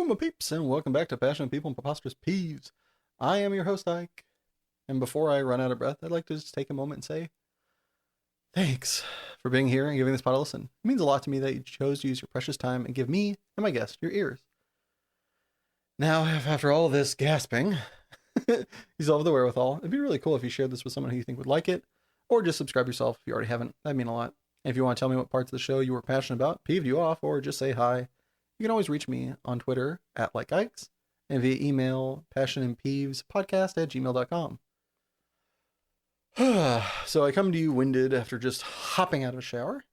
Hello, my peeps, and welcome back to Passionate People and Preposterous Peeves. I am your host, Ike, and before I run out of breath, I'd like to just take a moment and say thanks for being here and giving this pod a listen. It means a lot to me that you chose to use your precious time and give me and my guest your ears. Now, after all this gasping, you still have the wherewithal. It'd be really cool if you shared this with someone who you think would like it, or just subscribe yourself if you already haven't. That'd mean a lot. And if you want to tell me what parts of the show you were passionate about, peeved you off, or just say hi, you can always reach me on Twitter at LikeIkes and via email passionandpeevespodcast@gmail.com. So I come to you winded after just hopping out of a shower.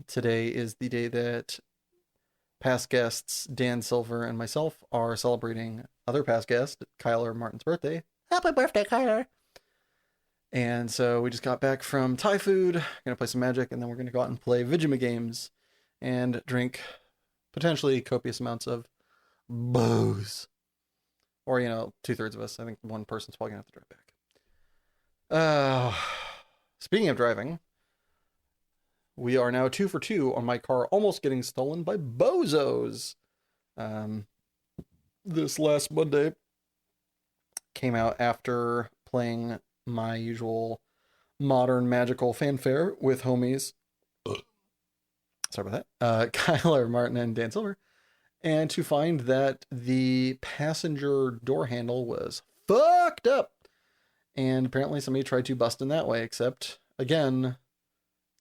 Today is the day that past guests Dan Silver and myself are celebrating other past guest Kyler Martin's birthday. Happy birthday, Kyler! And so we just got back from Thai food, gonna play some Magic, and then we're gonna go out and play Vigima games and drink potentially copious amounts of booze. Or, 2/3 of us. I think one person's probably gonna have to drive back. Speaking of driving, we are now 2 for 2 on my car almost getting stolen by bozos. This last Monday came out after playing my usual modern magical fanfare with homies. Sorry about that. Kyler Martin and Dan Silver. And to find that the passenger door handle was fucked up. And apparently somebody tried to bust in that way, except, again,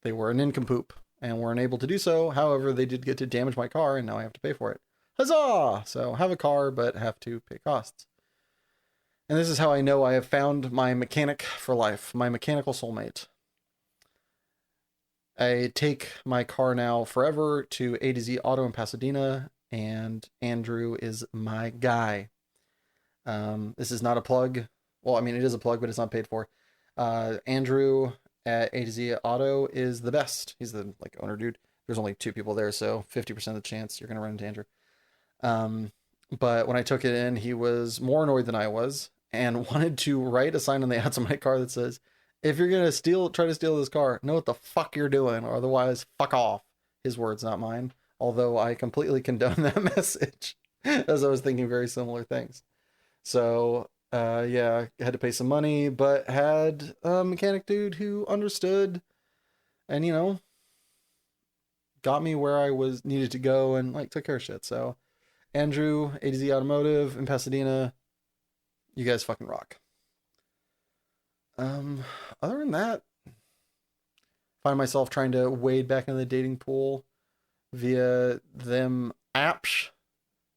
they were a nincompoop and were unable to do so. However, they did get to damage my car, and now I have to pay for it. Huzzah! So, have a car, but have to pay costs. And this is how I know I have found my mechanic for life, my mechanical soulmate. I take my car now forever to A to Z Auto in Pasadena, and Andrew is my guy. This is not a plug. Well, I mean, it is a plug, but it's not paid for. Andrew at A to Z Auto is the best. He's the owner dude. There's only 2 people there, so 50% of the chance you're gonna run into Andrew. But when I took it in, he was more annoyed than I was, and wanted to write a sign on the outside of my car that says, "If you're gonna try to steal this car, know what the fuck you're doing, or otherwise, fuck off." His words, not mine. Although I completely condone that message, as I was thinking very similar things. So, yeah, had to pay some money, but had a mechanic dude who understood, and got me where I was needed to go, and took care of shit. So, Andrew, A to Z Automotive in Pasadena, you guys fucking rock. Other than that, find myself trying to wade back into the dating pool via them apps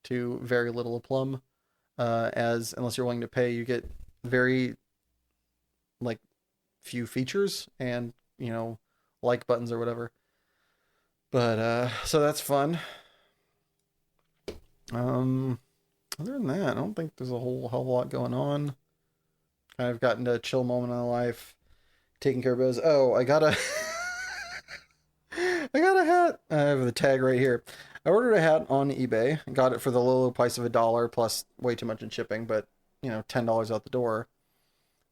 to very little aplomb. As unless you're willing to pay, you get very few features and like buttons or whatever. But so that's fun. Other than that, I don't think there's a whole hell of a lot going on. I've gotten to a chill moment in my life, taking care of those. Oh, I got a I got a hat. I have the tag right here. I ordered a hat on eBay. Got it for the low price of $1 plus way too much in shipping, but $10 out the door.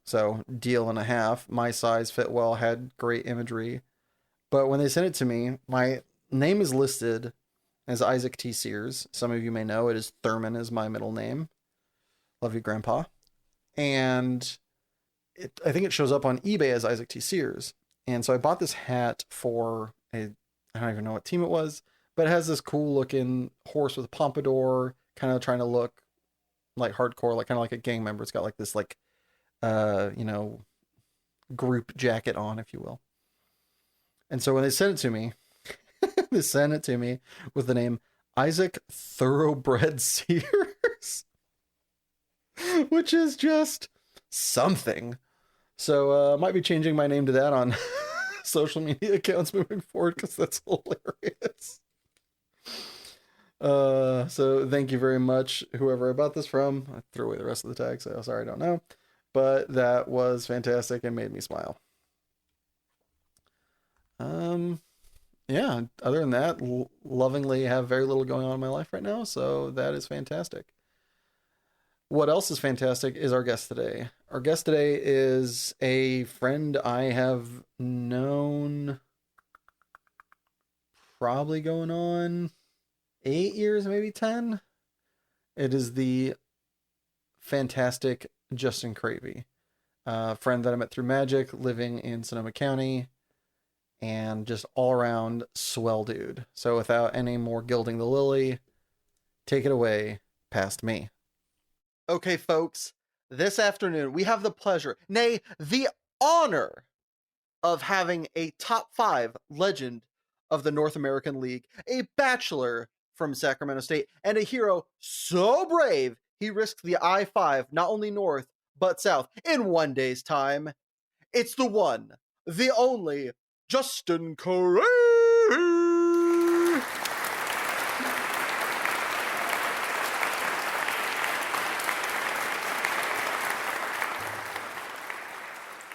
So deal and a half. My size fit well, had great imagery. But when they sent it to me, my name is listed as Isaac T. Sears. Some of you may know it is Thurman is my middle name. Love you, Grandpa. And I think it shows up on eBay as Isaac T. Sears. And so I bought this hat for I don't even know what team it was, but it has this cool looking horse with a pompadour, kind of trying to look like hardcore, kind of like a gang member. It's got this group jacket on, if you will. And so when they sent it to me, they sent it to me with the name Isaac Thoroughbred Sears, which is just something. So might be changing my name to that on social media accounts moving forward, because that's hilarious. So thank you very much, whoever I bought this from. I threw away the rest of the tag, so sorry, I don't know. But that was fantastic and made me smile. Yeah, other than that, lovingly have very little going on in my life right now, so that is fantastic. What else is fantastic is our guest today. Our guest today is a friend I have known probably going on 8 years, maybe 10. It is the fantastic Justin Cravy, a friend that I met through Magic, living in Sonoma County, and just all around swell dude. So without any more gilding the lily, take it away past me. Okay, folks, this afternoon we have the pleasure, nay, the honor of having a top five legend of the North American League, a bachelor from Sacramento State, and a hero so brave he risked the I-5 not only north but south in one day's time. It's the one, the only, Justin Correa.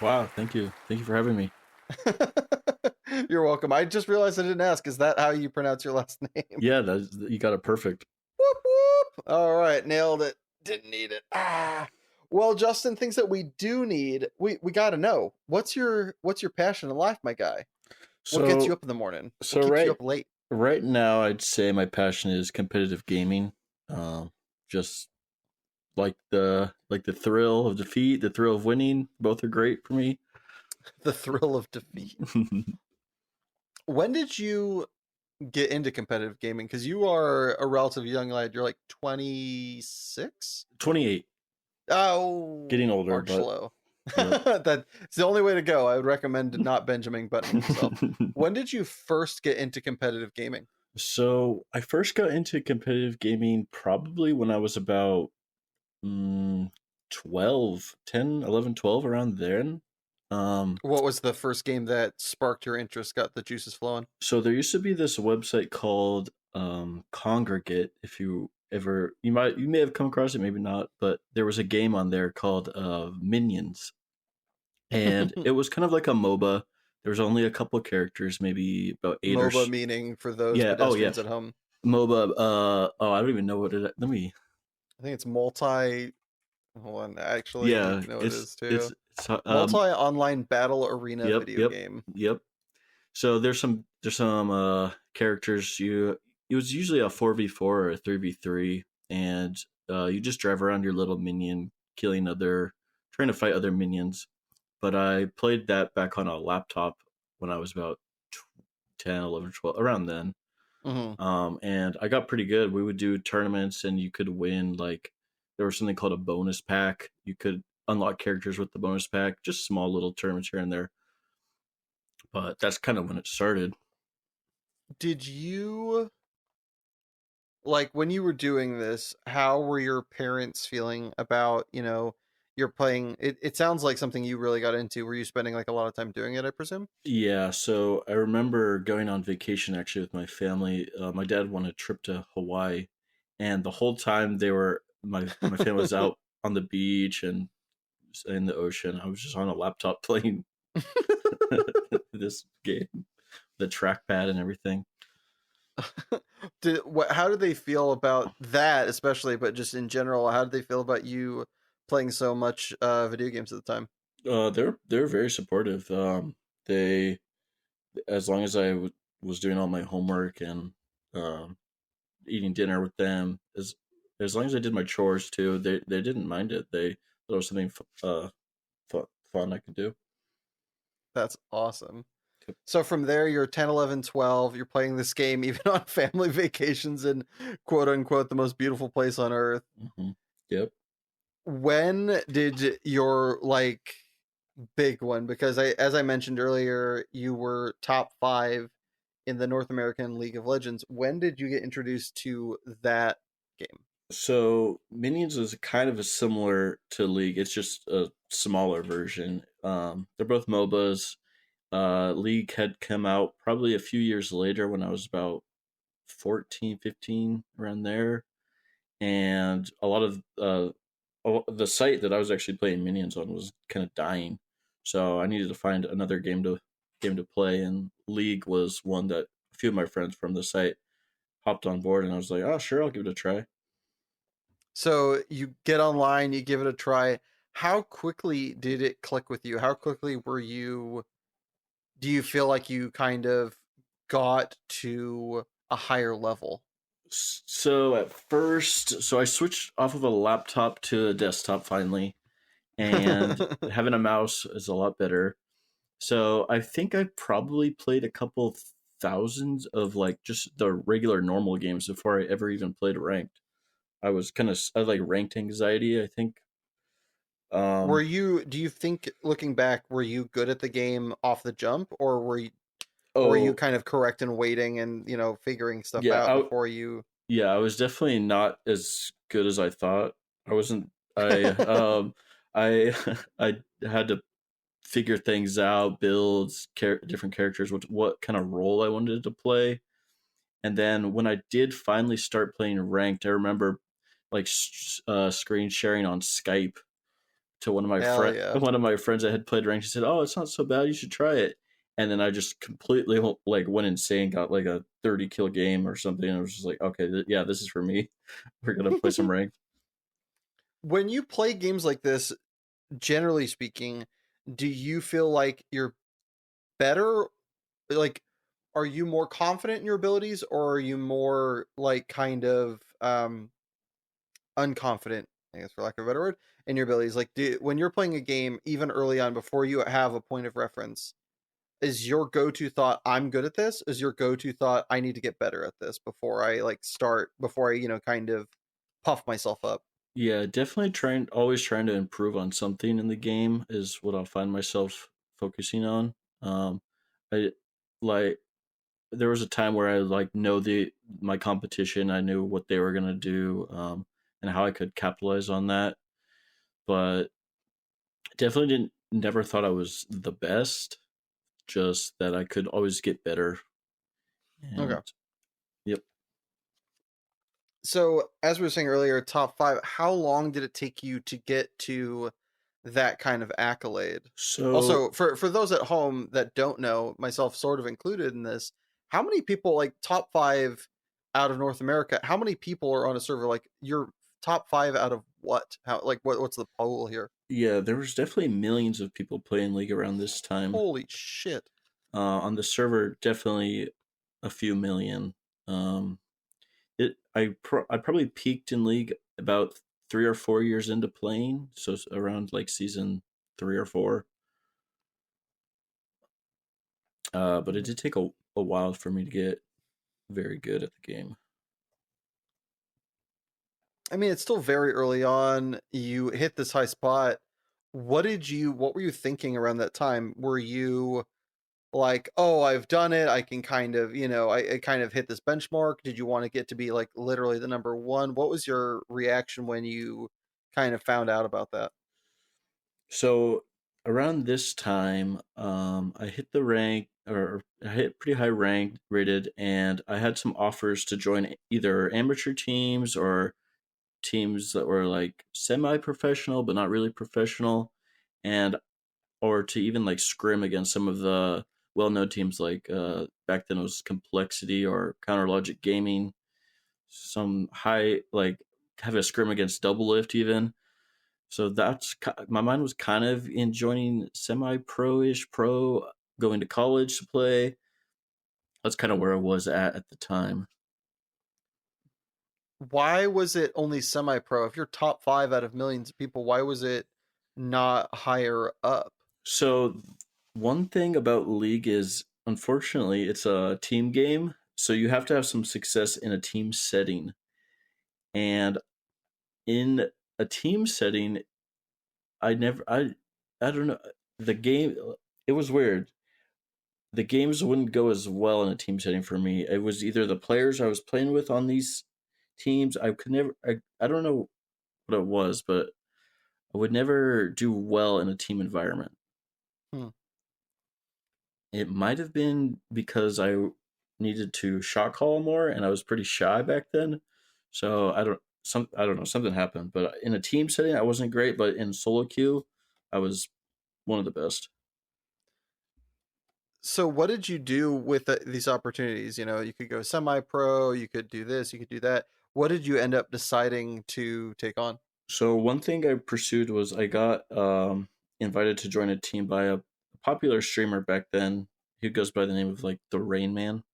Wow, thank you. Thank you for having me. You're welcome. I just realized I didn't ask. Is that how you pronounce your last name? Yeah, you got it perfect. Whoop whoop. All right, nailed it. Didn't need it. Well, Justin, things that we do need, we got to know. What's your passion in life, my guy? What gets you up in the morning? What keeps you up late? Right now, I'd say my passion is competitive gaming. Just like the thrill of defeat, the thrill of winning. Both are great for me. The thrill of defeat. When did you get into competitive gaming? Because you are a relatively young lad. You're like 26? 28. Oh, Getting older, Mark but Slow. Yep. That's the only way to go. I would recommend not Benjamin Buttoning yourself. When did you first get into competitive gaming? So I first got into competitive gaming probably when I was about 12, 10, 11, 12, around then. What was the first game that sparked your interest, got the juices flowing? So there used to be this website called Congregate. If you ever, you may have come across it, maybe not, but there was a game on there called Minions, and it was kind of like a MOBA. There was only a couple of characters, maybe about eight or MOBA meaning for those yeah. Oh yeah, pedestrians at home. MOBA. Oh, I don't even know what it. Let me. I think it's multi. Hold on, I actually Yeah, know what it is too. it's Multi online battle arena Yep, video yep, game. yep. So there's some characters. It was usually a 4v4 or a 3v3, and you just drive around your little minion, trying to fight other minions. But I played that back on a laptop when I was about 10, 11, 12, around then. Mm-hmm. And I got pretty good. We would do tournaments, and you could win. Like, there was something called a bonus pack. You could unlock characters with the bonus pack, just small little tournaments here and there. But that's kind of when it started. Did you, like, when you were doing this, how were your parents feeling about, you're playing it sounds like something you really got into. Were you spending like a lot of time doing it, I presume? Yeah, so I remember going on vacation actually with my family. My dad won a trip to Hawaii, and the whole time my family was out on the beach and in the ocean. I was just on a laptop playing this game, the trackpad and everything. How did they feel about that, especially, but just in general, how did they feel about you playing so much video games at the time? They're very supportive. They as long as was doing all my homework and um, eating dinner with them, as long as I did my chores too, they didn't mind it. They thought it was something fun I could do. That's awesome. So from there, you're 10, 11, 12. You're playing this game even on family vacations in quote unquote the most beautiful place on earth. Mm-hmm. Yep. When did your like big one? Because as I mentioned earlier, you were top five in the North American League of Legends. When did you get introduced to that game? So Minions is kind of a similar to League. It's just a smaller version. They're both MOBAs. League had come out probably a few years later when I was about 14, 15, around there. And a lot of the site that I was actually playing Minions on was kind of dying. So I needed to find another game to play, and League was one that a few of my friends from the site hopped on board, and I was like, "Oh, sure, I'll give it a try." So you get online, you give it a try. How quickly did it click with you? How quickly do you feel like you kind of got to a higher level? So at first, so I switched off of a laptop to a desktop finally, and having a mouse is a lot better. So I think I probably played a couple thousands of like just the regular normal games before I ever even played ranked. I had like ranked anxiety, I think. Were Um, you? Do you think, looking back, were you good at the game off the jump, or were you oh kind of correct in waiting and figuring stuff yeah, out before you? yeah, I was definitely not as good as I thought. I wasn't. I I had to figure things out, builds, different characters, what kind of role I wanted to play. And then when I did finally start playing ranked, I remember like screen sharing on Skype to Hell yeah. one of my friends that had played ranked. He said, "Oh, it's not so bad. You should try it." And then I just completely like went insane, got like a 30 kill game or something. And I was just like, okay, yeah, this is for me. We're gonna play some ranked. When you play games like this, generally speaking, do you feel like you're better? Like, are you more confident in your abilities, or are you more like kind of unconfident, I guess for lack of a better word, in your abilities? Like, when you're playing a game, even early on, before you have a point of reference, is your go-to thought I'm good at this? Is your go-to thought I need to get better at this before I like start, before I kind of puff myself up? Yeah, definitely always trying to improve on something in the game is what I'll find myself focusing on. I like there was a time where I like know the my competition. I knew what they were gonna do, and how I could capitalize on that. But definitely didn't never thought I was the best. Just that I could always get better. Okay. And yep. So, as we were saying earlier, top five, how long did it take you to get to that kind of accolade? So Also, for those at home that don't know, myself sort of included in this, how many people, like top five out of North America, how many people are on a server? Like, your top five out of what? How, like, what's the poll here? yeah, there was definitely millions of people playing League around this time. Holy shit. On the server, definitely a few million. Um, I probably peaked in League about 3 or 4 years into playing, so it's around like season 3 or 4. But it did take a while for me to get very good at the game. I mean, it's still very early on. You hit this high spot. What were you thinking around that time? Were you like, oh, I've done it. I can kind of, I kind of hit this benchmark. Did you want to get to be like literally the number one? What was your reaction when you kind of found out about that? So around this time, I hit the rank, or I hit pretty high rank rated, and I had some offers to join either amateur teams or teams that were like semi-professional but not really professional, and or to even like scrim against some of the well-known teams like back then it was Complexity or Counter Logic Gaming, some high like have a scrim against Double Lift even. So my mind was kind of in joining semi-pro-ish pro, going to college to play. That's kind of where I was at the time. Why was it only semi pro? If you're top five out of millions of people, why was it not higher up? So one thing about League is unfortunately it's a team game, so you have to have some success in a team setting. And in a team setting, I don't know, the game it was weird. The games wouldn't go as well in a team setting for me. It was either the players I was playing with on these teams. I don't know what it was, but I would never do well in a team environment. Hmm. It might have been because I needed to shot call more and I was pretty shy back then. So I don't know, something happened. But in a team setting I wasn't great, but in solo queue I was one of the best. So, what did you do with these opportunities? You could go semi pro, you could do this, you could do that. What did you end up deciding to take on? So one thing I pursued was I got invited to join a team by a popular streamer back then. He goes by the name of like the Rain Man,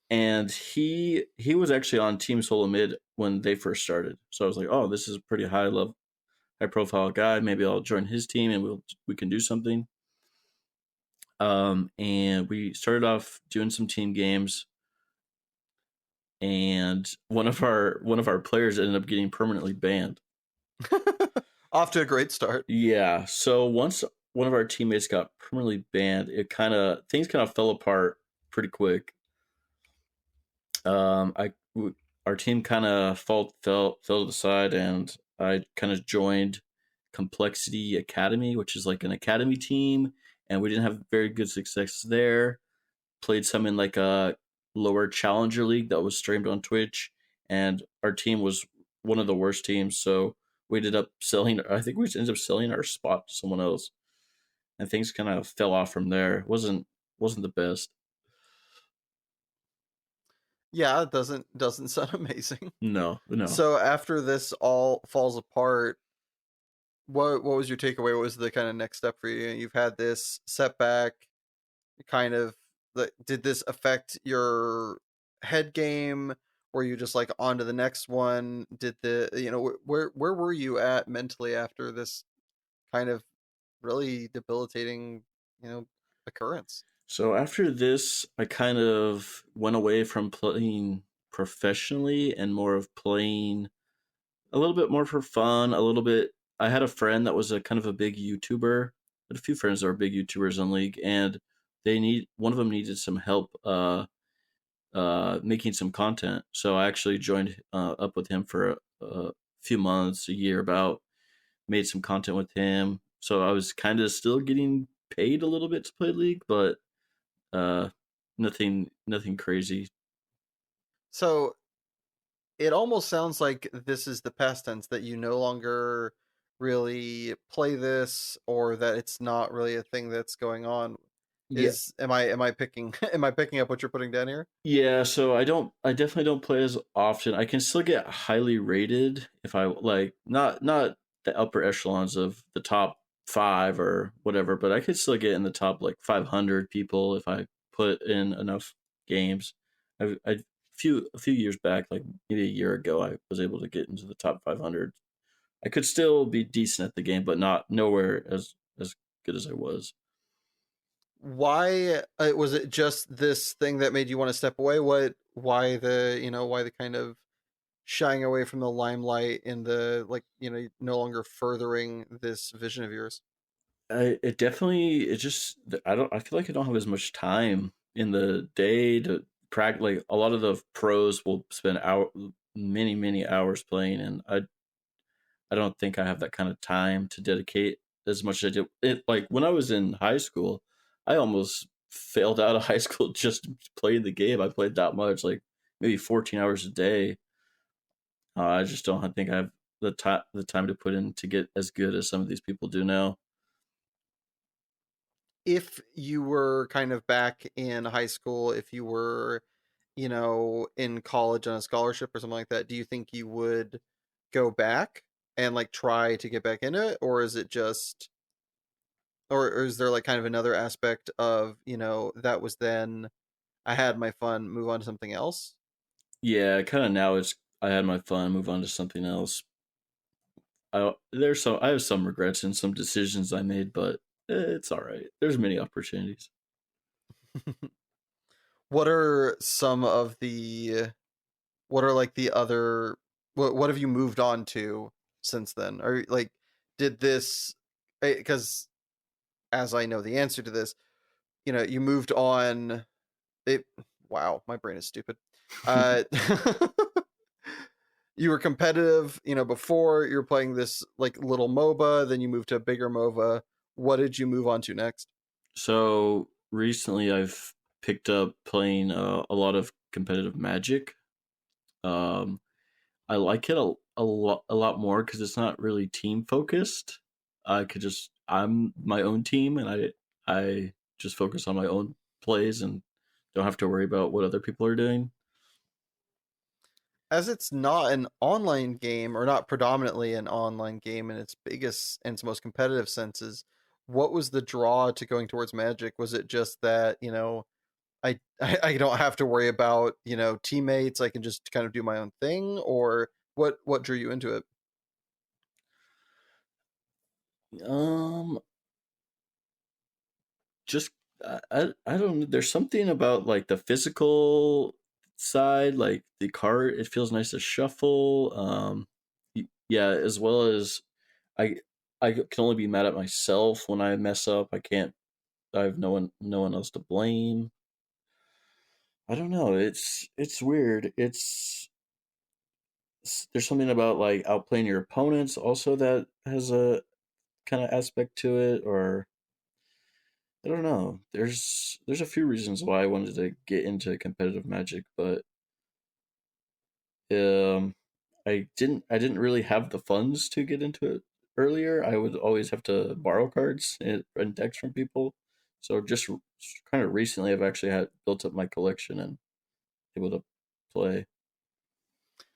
and he was actually on Team Solo Mid when they first started. So I was like, oh, this is a pretty high profile guy. Maybe I'll join his team and we can do something. And we started off doing some team games, and one of our players ended up getting permanently banned. Off to a great start. Yeah. So once one of our teammates got permanently banned, it kind of things kind of fell apart pretty quick. I our team kind of fell to the side, and I kind of joined Complexity Academy, which is like an academy team, and we didn't have very good success there. Played some in like a lower challenger league that was streamed on Twitch, and our team was one of the worst teams. So we ended up selling. I think we ended up selling our spot to someone else, and things kind of fell off from there. Wasn't the best. Yeah, it doesn't sound amazing. No, no. So after this all falls apart, what was your takeaway? What was the kind of next step for you? You've had this setback. Kind of, did this affect your head game? Were you just like on to the next one? Did the where were you at mentally after this kind of really debilitating occurrence? So after this, I kind of went away from playing professionally and more of playing a little bit more for fun. A little bit. I had a friend that was a kind of a big YouTuber. I had a few friends that were big YouTubers on League, and one of them needed some help making some content. So I actually joined up with him for a few months, a year about, made some content with him. So I was kind of still getting paid a little bit to play League, but uh, nothing crazy. So it almost sounds like this is the past tense, that you no longer really play this, or that it's not really a thing that's going on. Yeah, Is am I picking am I picking up what you're putting down here? yeah. So I definitely don't play as often. I can still get highly rated if I like, not the upper echelons of the top five or whatever, but I could still get in the top like 500 people if I put in enough games. A few years back, like maybe a year ago, I was able to get into the top 500. I could still be decent at the game, but not nowhere as good as I was. Why was it just this thing that made you want to step away? Why the kind of shying away from the limelight, and the, like, no longer furthering this vision of yours? It definitely, it just, I feel like I don't have as much time in the day to practice. Like a lot of the pros will spend many hours playing, and I don't think I have that kind of time to dedicate as much as I did. Like when I was in high school, I almost failed out of high school just to play the game. I played that much, like maybe 14 hours a day. I just don't think I have the time to put in to get as good as some of these people do now. If you were kind of back in high school, if you were, in college on a scholarship or something like that, do you think you would go back and like try to get back into it? Or is it just, or is there like kind of another aspect of, that was then, I had my fun, move on to something else? Yeah, kind of now it's, I had my fun, move on to something else. I have some regrets and some decisions I made, but it's all right. There's many opportunities. What are some of the, what are like the other, what have you moved on to since then? Or like, did this, because as I know the answer to this, you moved on. It, wow, my brain is stupid. Uh, you were competitive, before you were playing this like little MOBA, then you moved to a bigger MOBA. What did you move on to next? So recently, I've picked up playing a lot of competitive Magic. Um, I like it a lot more because it's not really team focused. I'm my own team, and I just focus on my own plays and don't have to worry about what other people are doing. As it's not an online game, or not predominantly an online game in its biggest and its most competitive senses, what was the draw to going towards Magic? Was it just that, I don't have to worry about, teammates. I can just kind of do my own thing, or what drew you into it? Um, just I don't know. There's something about like the physical side, like the cart. It feels nice to shuffle. Yeah, as well as I I can only be mad at myself when I mess up. I can't. I have no one else to blame. I don't know. It's weird. There's something about like outplaying your opponents also that has a kind of aspect to it, or I don't know. There's a few reasons why I wanted to get into competitive Magic, but um, I didn't really have the funds to get into it earlier. I would always have to borrow cards and decks from people. So just kind of recently, I've actually had built up my collection and able to play.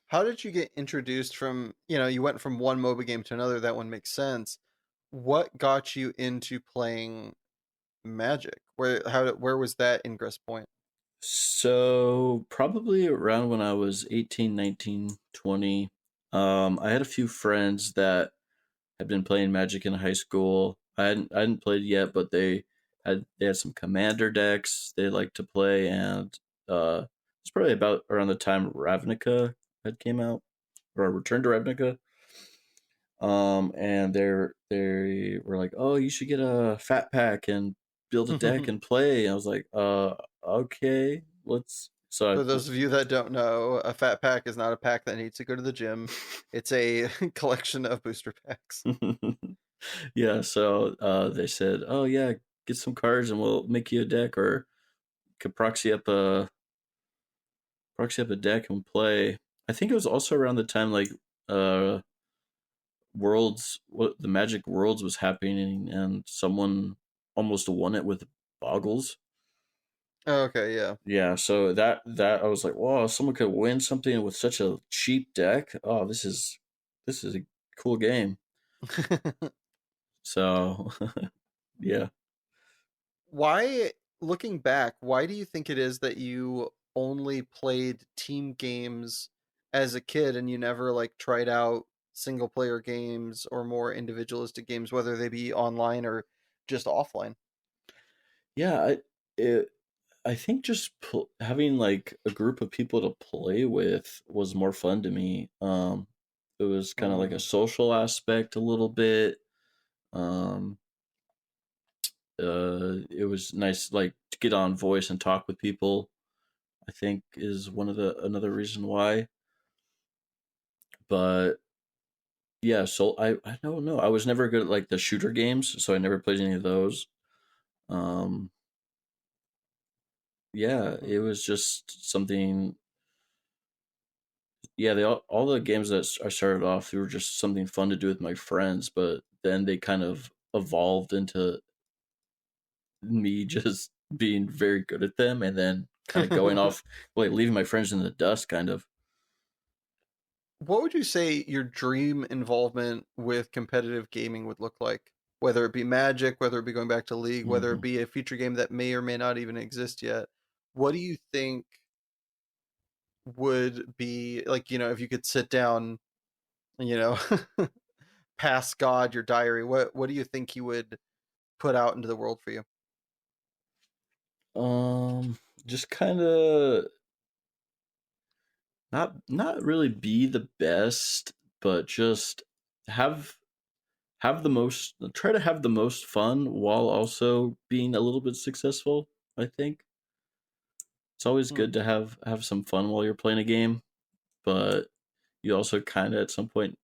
How did you get introduced from, you went from one MOBA game to another? That one makes sense. What got you into playing Magic? Where was that ingress point? So probably around when I was 18, 19, 20, I had a few friends that had been playing Magic in high school. I hadn't played yet, but they had some commander decks they liked to play, and it's probably about around the time Ravnica had came out or Return to Ravnica. And they were like, "Oh, you should get a fat pack and build a deck and play." And I was like, okay, let's." So For those of you that don't know, a fat pack is not a pack that needs to go to the gym. It's a collection of booster packs. I yeah, so they said, "Oh yeah, get some cards and we'll make you a deck, or could proxy up a deck and play." I think it was also around the time like uh Worlds, what the Magic Worlds was happening, and someone almost won it with Boggles. Okay, yeah. Yeah, so that I was like, wow, someone could win something with such a cheap deck. Oh, this is a cool game. So yeah. Why, looking back, why do you think it is that you only played team games as a kid and you never like tried out single player games or more individualistic games, whether they be online or just offline? Yeah, it I think just having like a group of people to play with was more fun to me. It was kind of like a Mm. social aspect a little bit. Um, it was nice like to get on voice and talk with people. I think is one of the another reason why. But yeah, so I don't know. I was never good at like the shooter games, so I never played any of those. Um, yeah, it was just something. Yeah, all the games that I started off, they were just something fun to do with my friends, but then they kind of evolved into me just being very good at them, and then kind of going off, like leaving my friends in the dust, kind of. What would you say your dream involvement with competitive gaming would look like? Whether it be Magic, whether it be going back to League, whether it Hmm. be a future game that may or may not even exist yet. What do you think would be like, if you could sit down, you know, pass God your diary, what do you think he would put out into the world for you? Just kind of not really be the best, but just have have the most try to have the most fun while also being a little bit successful. I think it's always Hmm. good to have some fun while you're playing a game, but you also kind of at some point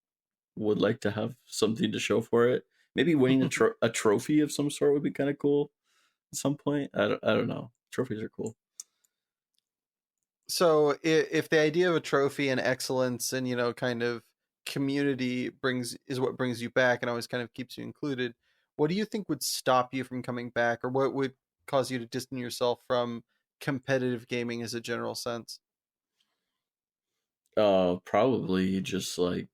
would like to have something to show for it. Maybe winning a trophy of some sort would be kind of cool at some point. I don't know. Trophies are cool. So if the idea of a trophy and excellence and kind of community brings is what brings you back and always kind of keeps you included, what do you think would stop you from coming back, or what would cause you to distance yourself from competitive gaming as a general sense? Probably just like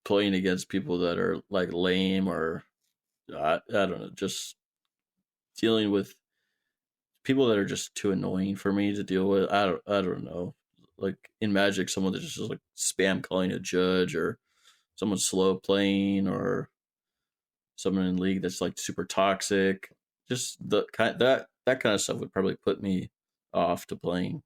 playing against people that are like lame, or I don't know, just dealing with people that are just too annoying for me to deal with. I don't know. Like in Magic, someone that just like spam calling a judge, or someone slow playing, or someone in League that's like super toxic. Just the kind that kind of stuff would probably put me off to playing.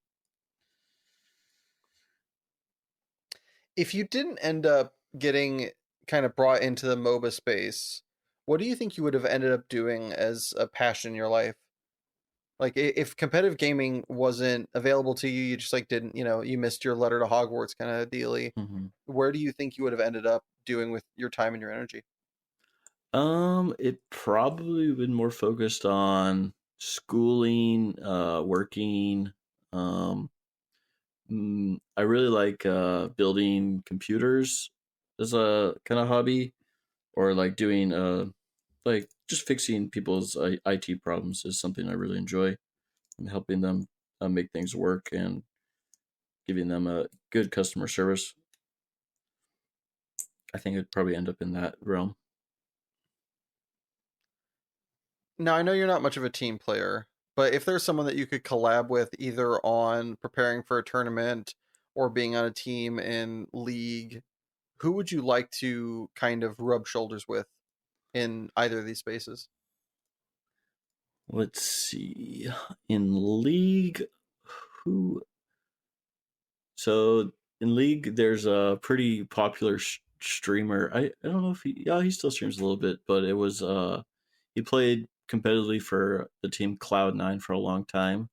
If you didn't end up getting kind of brought into the MOBA space, what do you think you would have ended up doing as a passion in your life? Like if competitive gaming wasn't available to you, you just like didn't, you missed your letter to Hogwarts kind of dealy. Mm-hmm. Where do you think you would have ended up doing with your time and your energy? It probably been more focused on schooling, working. Um, I really like building computers as a kind of hobby, or like doing like just fixing people's IT problems is something I really enjoy, and helping them make things work and giving them a good customer service. I think it'd probably end up in that realm. Now, I know you're not much of a team player, but if there's someone that you could collab with either on preparing for a tournament or being on a team in League, who would you like to kind of rub shoulders with in either of these spaces? Let's see. In League, who So in League, there's a pretty popular streamer. I don't know if he still streams a little bit, but he played competitively for the team Cloud9 for a long time.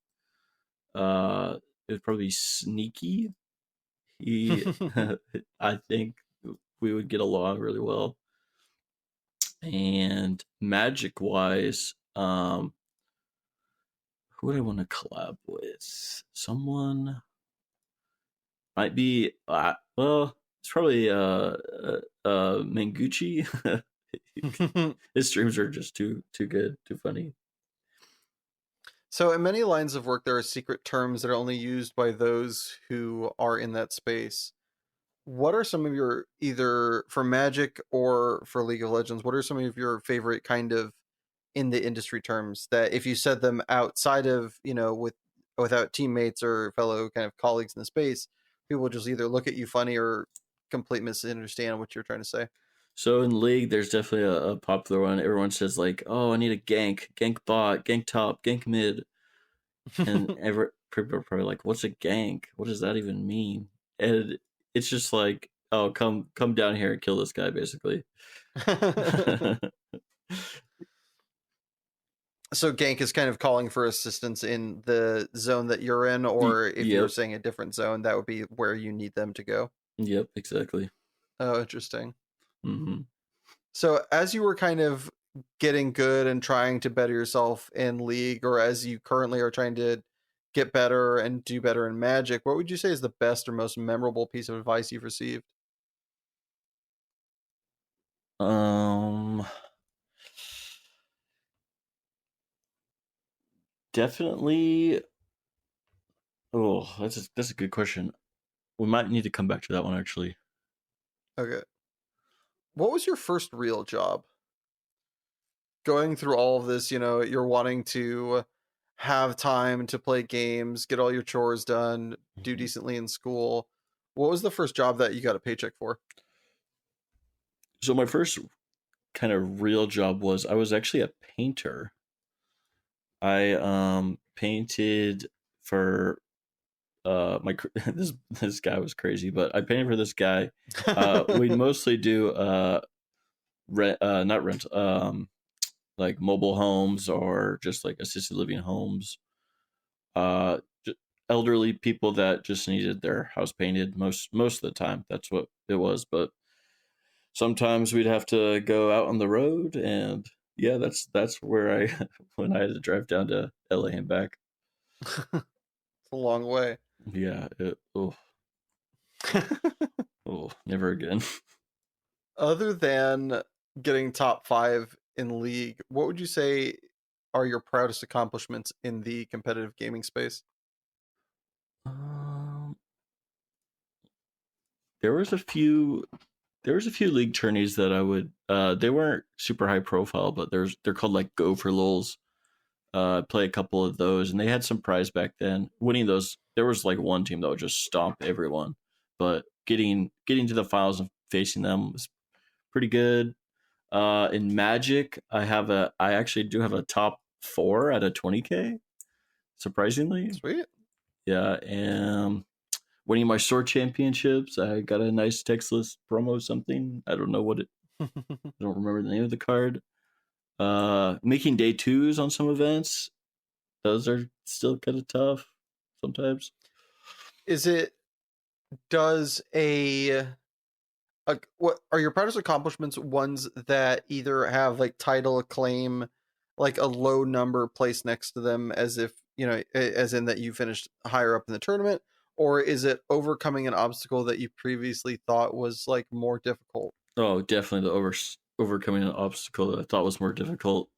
It was probably Sneaky. He I think we would get along really well. And Magic wise, who would I want to collab with? Someone might be well, it's probably Manguchi. His streams are just too good, too funny. So, in many lines of work, there are secret terms that are only used by those who are in that space. What are some of your, either for Magic or for League of Legends, what are some of your favorite kind of in the industry terms that if you said them outside of, without teammates or fellow kind of colleagues in the space, people would just either look at you funny or complete misunderstand what you're trying to say? So in League, there's definitely a popular one. Everyone says like, "Oh, I need a gank bot, gank top, gank mid," and people are probably like, "What's a gank? What does that even mean?" And it's just like, "Oh, come down here and kill this guy," basically. So gank is kind of calling for assistance in the zone that you're in, or if you're Yep, saying a different zone, that would be where you need them to go. yep, exactly. Oh, interesting. Hmm. So as you were kind of getting good and trying to better yourself in League, or as you currently are trying to get better and do better in Magic, what would you say is the best or most memorable piece of advice you've received? Um, Definitely. Oh, that's a good question. We might need to come back to that one actually. Okay. What was your first real job? Going through all of this, you're wanting to have time to play games, get all your chores done, do Mhm. decently in school. What was the first job that you got a paycheck for? So my first kind of real job was I was actually a painter. I painted for my this guy was crazy, but I painted for this guy. We'd mostly do rent, not rent, like mobile homes or just like assisted living homes. Uh, Elderly people that just needed their house painted most of the time. That's what it was, but sometimes we'd have to go out on the road, and yeah, that's where I when I had to drive down to LA and back. It's a long way. Yeah, never again. Other than getting top 5 in League, what would you say are your proudest accomplishments in the competitive gaming space? um, there was a few there was a few league tourneys that I would they weren't super high profile, but they're called like go for lulz. Play a couple of those, and they had some prize back then. Winning those, there was like one team that would just stomp everyone, but getting to the finals and facing them was pretty good. In Magic, I actually do have a top four at a 20K. Surprisingly, Sweet. yeah, and winning my store championships, I got a nice Textless promo something. I don't know what it. I don't remember the name of the card. Making day twos on some events. Those are still kind of tough sometimes. Is it does a what are your proudest accomplishments ones that either have like title acclaim, like a low number placed next to them as if, as in that you finished higher up in the tournament, or is it overcoming an obstacle that you previously thought was like more difficult? Oh, definitely the overcoming an obstacle that I thought was more difficult.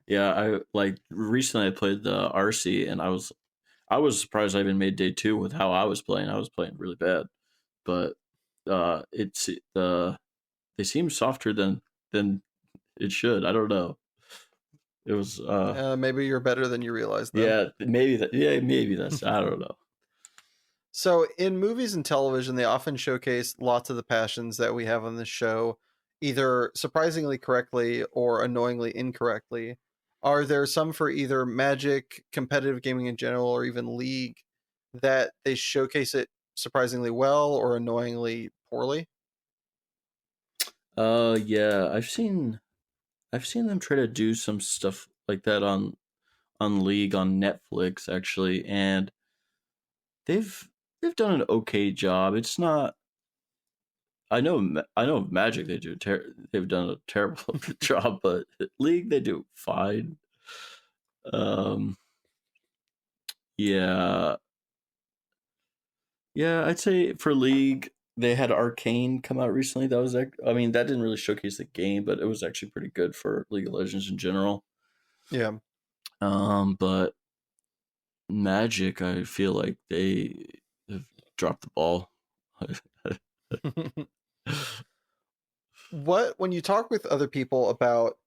Yeah, I like recently I played the RC and I was surprised I even made day two with how I was playing. I was playing really bad, but it's they seem softer than it should. I don't know. It was Maybe you're better than you realize then. yeah, maybe that's I don't know. So, in movies and television, they often showcase lots of the passions that we have on this show, either surprisingly correctly or annoyingly incorrectly. Are there some for either Magic, competitive gaming in general, or even League that they showcase it surprisingly well or annoyingly poorly? Yeah, I've seen them try to do some stuff like that on League on Netflix actually, and they've they've done an okay job. It's not. I know Magic they've done a terrible job, but League they do fine. Um, yeah, yeah, I'd say for League they had Arcane come out recently. I mean that didn't really showcase the game, but it was actually pretty good for League of Legends in general. Yeah. But Magic, I feel like they have dropped the ball. When you talk with other people about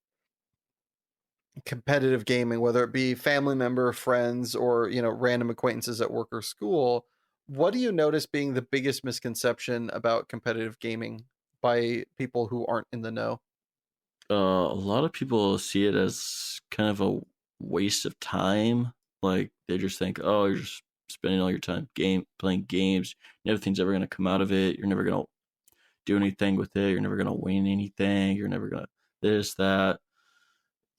competitive gaming, whether it be family member, friends, or random acquaintances at work or school, what do you notice being the biggest misconception about competitive gaming by people who aren't in the know? A lot of people see it as kind of a waste of time. Like they just think, oh, you're just spending all your time playing games. Nothing's ever gonna come out of it. You're never gonna do anything with it. You're never gonna win anything. You're never gonna this that.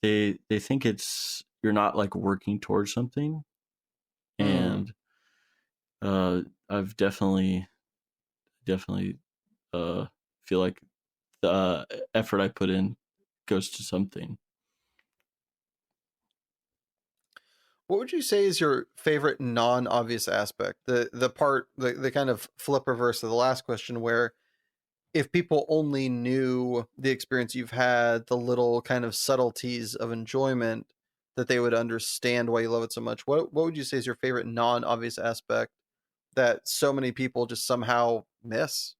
They think it's you're not like working towards something, Hmm. and I've definitely uh feel like the effort I put in goes to something. What would you say is your favorite non-obvious aspect? The kind of flip reverse of the last question, where if people only knew the experience you've had, the little kind of subtleties of enjoyment, that they would understand why you love it so much. What would you say is your favorite non-obvious aspect that so many people just somehow miss?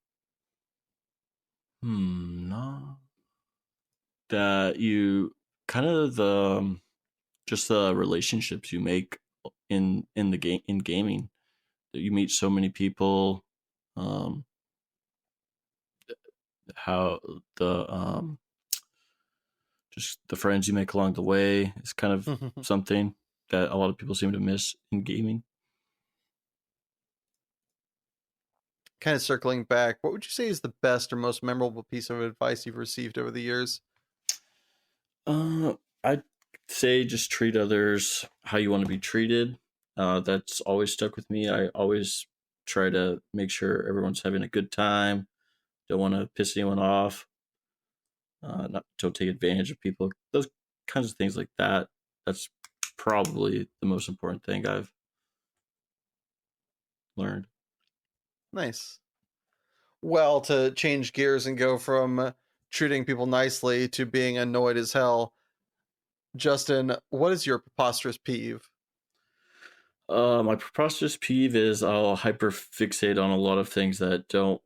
No. That you kind of the just the relationships you make in the game in gaming. That you meet so many people. Um, how the just the friends you make along the way is kind of something that a lot of people seem to miss in gaming. Kind of circling back, what would you say is the best or most memorable piece of advice you've received over the years? I'd say just treat others how you want to be treated. That's always stuck with me. I always try to make sure everyone's having a good time. Don't want to piss anyone off. Not don't take advantage of people. Those kinds of things like that. That's probably the most important thing I've learned. Nice. Well, to change gears and go from treating people nicely to being annoyed as hell, Justin, what is your preposterous peeve? My preposterous peeve is I'll hyperfixate on a lot of things that don't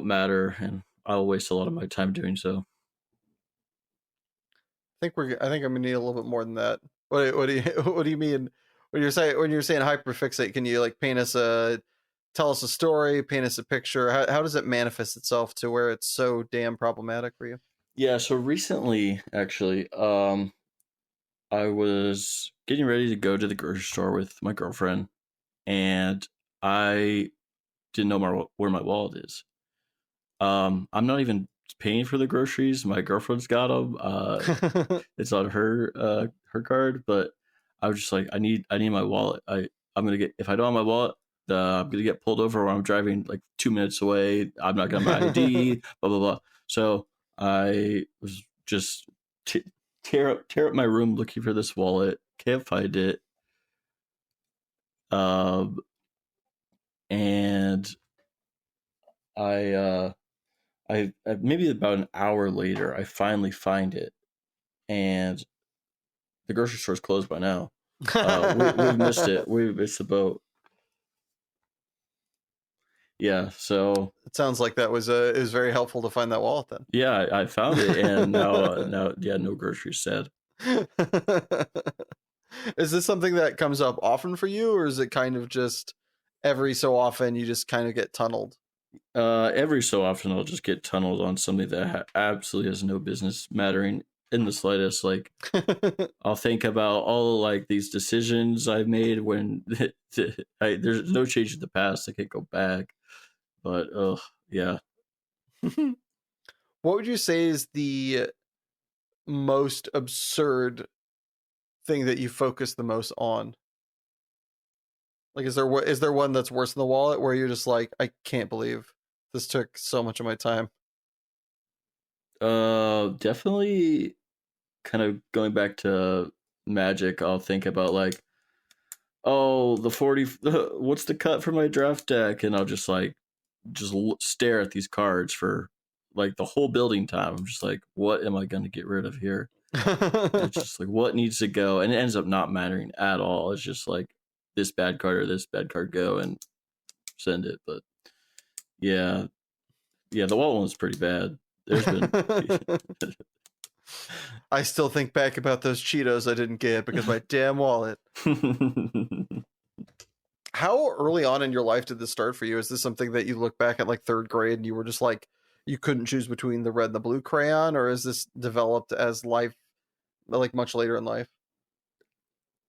matter, and I'll waste a lot of my time doing so. I think I'm gonna need a little bit more than that. What do you what do you mean when you're saying hyperfixate? Can you like tell us a story, paint us a picture? How does it manifest itself to where it's so damn problematic for you? Yeah, so recently, actually, I was getting ready to go to the grocery store with my girlfriend, and I didn't know where my wallet is. I'm not even paying for the groceries. My girlfriend's got them. It's on her card, but I was just like, I need my wallet. I'm gonna get if I don't have my wallet, I'm gonna get pulled over while I'm driving like 2 minutes away. I'm not gonna have my ID. Blah blah blah. So I was just tear up my room looking for this wallet. Can't find it. Um, and I maybe about an hour later, I finally find it, and the grocery store's closed by now. We've missed it. We've missed the boat. Yeah, so It sounds like that was it was very helpful to find that wallet then. yeah, I found it, and now yeah, no groceries said. Is this something that comes up often for you, or is it kind of just every so often you just kind of get tunneled? Every so often I'll just get tunneled on something that absolutely has no business mattering in the slightest. Like I'll think about all like these decisions I've made when there's no change in the past. I can't go back, but oh yeah. What would you say is the most absurd thing that you focus the most on? Like, is there one that's worse than the wallet where you're just like, I can't believe this took so much of my time? Definitely kind of going back to Magic. I'll think about like, oh, the 40. What's the cut for my draft deck? And I'll just stare at these cards for like the whole building time. I'm just like, what am I going to get rid of here? It's just like what needs to go, and it ends up not mattering at all. It's just like this bad card or this bad card go and send it. But yeah, the wall one's pretty bad. There's been I still think back about those Cheetos I didn't get because my damn wallet. How early on in your life did this start for you? Is this something that you look back at like third grade and you were just like, you couldn't choose between the red and the blue crayon, or is this developed as life, like much later in life?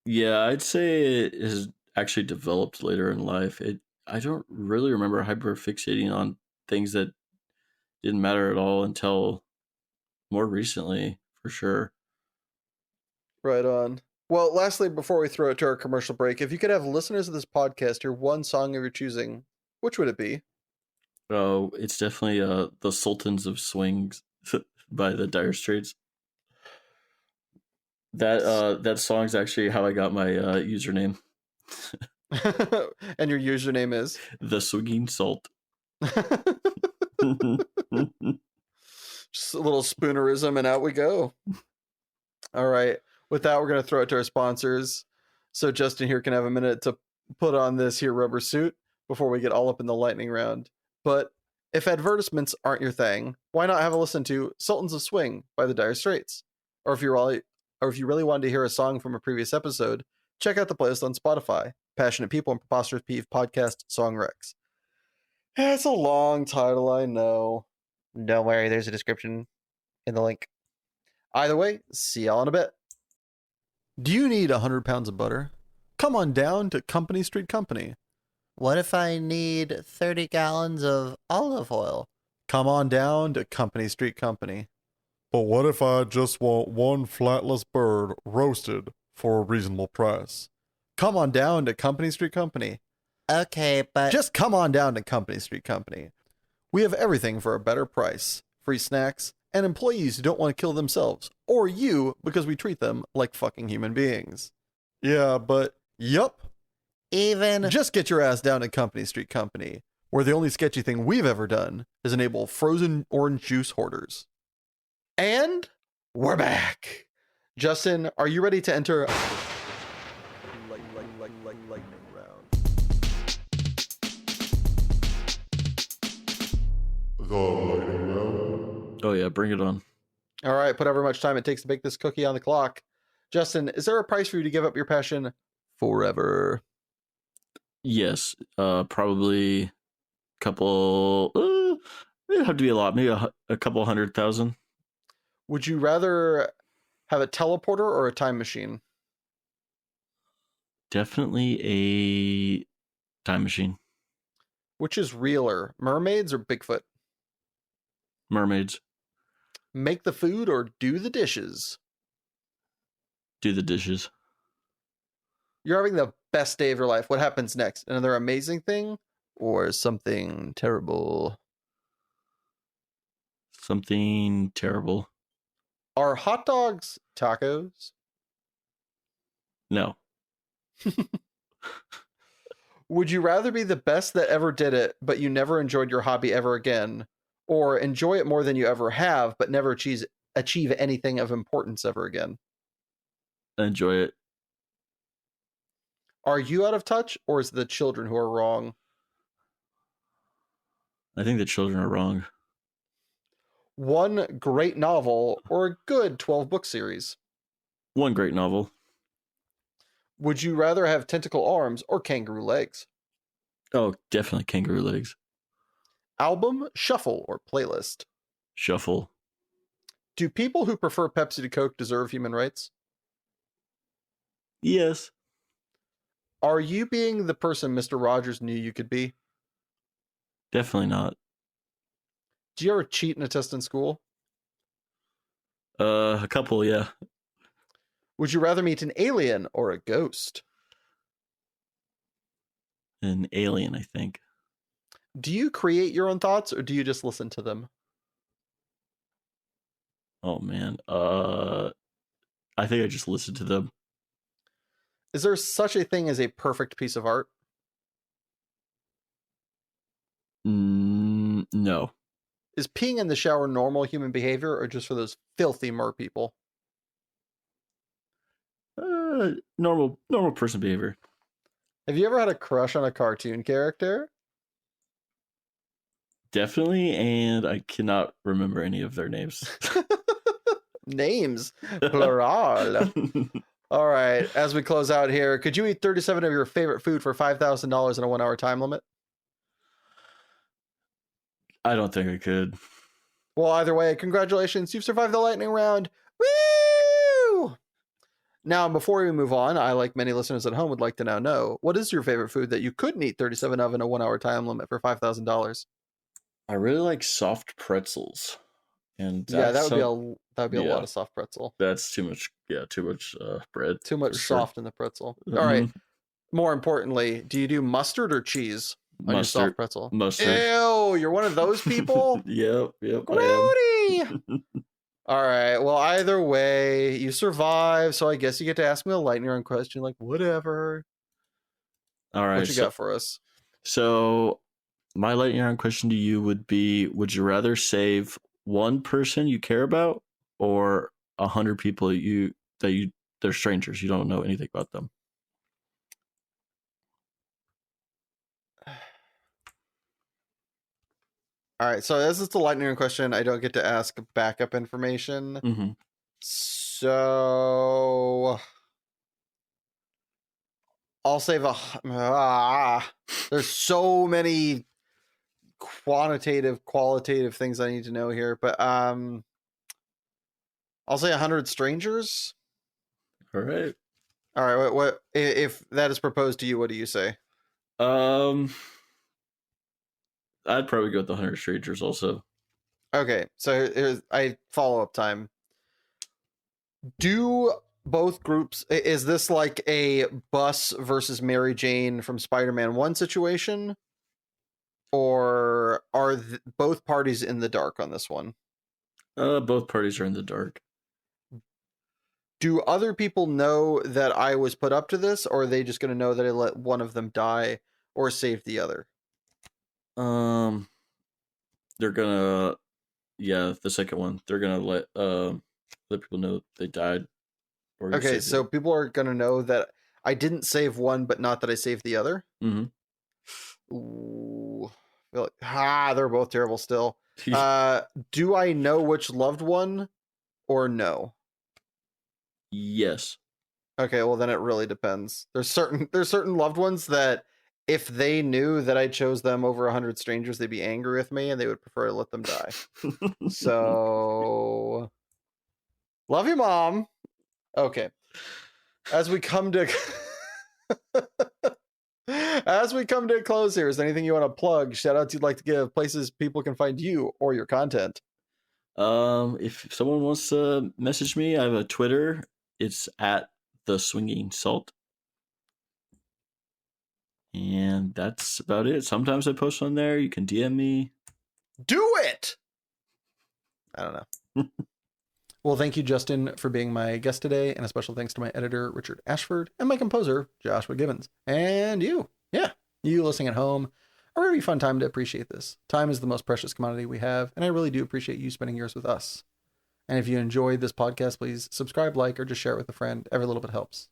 Yeah, I'd say it has actually developed later in life. I don't really remember hyperfixating on things that didn't matter at all until more recently, for sure. Right on. Well, lastly, before we throw it to our commercial break, if you could have listeners of this podcast hear one song of your choosing, which would it be? Oh, it's definitely the Sultans of Swings by the Dire Straits. That song's actually how I got my username. And your username is? The Swinging Salt. Just a little spoonerism, and out we go. All right. With that, we're going to throw it to our sponsors. So Justin here can have a minute to put on this here rubber suit before we get all up in the lightning round. But if advertisements aren't your thing, why not have a listen to Sultans of Swing by the Dire Straits? Or if you really wanted to hear a song from a previous episode, check out the playlist on Spotify. Passionate People and Preposterous Peeve Podcast Song Rex. It's a long title, I know. Don't worry, there's a description in the link. Either way, see y'all in a bit. Do you need 100 pounds of butter? Come on down to Company Street Company. What if I need 30 gallons of olive oil? Come on down to Company Street Company. But what if I just want one flatless bird roasted for a reasonable price? Come on down to Company Street Company. Okay, but... Just come on down to Company Street Company. We have everything for a better price. Free snacks, and employees who don't want to kill themselves, or you, because we treat them like fucking human beings. Yeah, but... Yup. Even... Just get your ass down to Company Street Company, where the only sketchy thing we've ever done is enable frozen orange juice hoarders. And we're back. Justin, are you ready to enter lightning round? The lightning round. Oh yeah, bring it on. All right, put however much time it takes to bake this cookie on the clock. Justin, is there a price for you to give up your passion forever? Yes, probably couple. It'd have to be a lot, maybe a couple 100,000. Would you rather have a teleporter or a time machine? Definitely a time machine. Which is realer, mermaids or Bigfoot? Mermaids. Make the food or do the dishes? Do the dishes. You're having the best day of your life. What happens next? Another amazing thing or something terrible? Something terrible. Are hot dogs tacos? No. Would you rather be the best that ever did it, but you never enjoyed your hobby ever again? Or enjoy it more than you ever have, but never achieve anything of importance ever again? Enjoy it. Are you out of touch, or is it the children who are wrong? I think the children are wrong. One great novel or a good 12-book series? One great novel. Would you rather have tentacle arms or kangaroo legs? Oh, definitely kangaroo legs. Album, shuffle, or playlist? Shuffle. Do people who prefer Pepsi to Coke deserve human rights? Yes. Are you being the person Mr. Rogers knew you could be? Definitely not. Do you ever cheat in a test in school? A couple, yeah. Would you rather meet an alien or a ghost? An alien, I think. Do you create your own thoughts or do you just listen to them? Oh man. I think I just listened to them. Is there such a thing as a perfect piece of art? No. Is peeing in the shower normal human behavior or just for those filthy mer people? Normal person behavior. Have you ever had a crush on a cartoon character? Definitely, and I cannot remember any of their names. Names. Plural. All right, as we close out here, could you eat 37 of your favorite food for $5,000 in a 1 hour time limit? I don't think I could. Well, either way, congratulations. You've survived the lightning round. Woo! Now, before we move on, I, like many listeners at home, would like to now know, what is your favorite food that you couldn't eat 37 of in a 1 hour time limit for $5,000? I really like soft pretzels. And Yeah, that would be a lot of soft pretzel. That's too much. Yeah, too much bread. Too much soft in the pretzel. All right. More importantly, do you do mustard or cheese on your soft pretzel? Mustard. Ew, you're one of those people? Yep. Grody! All right. Well, either way, you survive, so I guess you get to ask me a lightning round question, like whatever. All right. What you got for us? So, my lightning round question to you would be: would you rather save one person you care about, or 100 people they're strangers, you don't know anything about them? All right, so as it's a lightning round question, I don't get to ask backup information. Mm-hmm. So I'll save there's so many qualitative things I need to know here, but I'll say 100 strangers. All right. What if that is proposed to you? What do you say? I'd probably go with the 100 strangers also. Okay, so here's follow-up time. Do both groups, is this like a Bus versus Mary Jane from Spider-Man 1 situation? Or are both parties in the dark on this one? Both parties are in the dark. Do other people know that I was put up to this, or are they just going to know that I let one of them die or saved the other? They're gonna, the second one. They're gonna let people know they died. Okay, so people are gonna know that I didn't save one, but not that I saved the other. Mm-hmm. Ooh, they're both terrible still. Do I know which loved one, or no? Yes. Okay, well then it really depends. There's certain loved ones that if they knew that I chose them over 100 strangers, they'd be angry with me and they would prefer to let them die. So love you, Mom. Okay. As we come to As we come to a close here, is there anything you want to plug, shout outs you'd like to give, places people can find you or your content? If someone wants to message me, I have a Twitter. It's at the Swinging Salt, and that's about it. Sometimes I post on there. You can DM me. Do it! I don't know. Well, thank you, Justin, for being my guest today, and a special thanks to my editor, Richard Ashford, and my composer, Joshua Gibbons. And you, you listening at home, a very fun time to appreciate this. Time is the most precious commodity we have, and I really do appreciate you spending yours with us. And if you enjoyed this podcast, please subscribe, like, or just share it with a friend. Every little bit helps.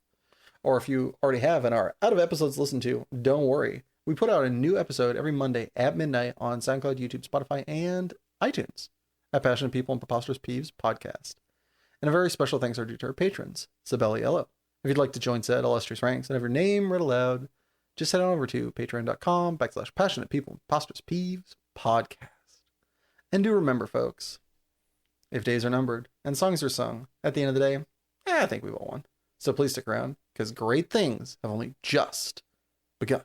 Or if you already have and are out of episodes to listen to, don't worry. We put out a new episode every Monday at midnight on SoundCloud, YouTube, Spotify, and iTunes at Passionate People and Preposterous Peeves podcast. And a very special thanks are due to our patrons, Sabelli Ello. If you'd like to join said illustrious ranks and have your name read aloud, just head on over to patreon.com/Passionate People and Preposterous Peeves podcast. And do remember, folks, if days are numbered and songs are sung, at the end of the day, I think we've all won. So please stick around, because great things have only just begun.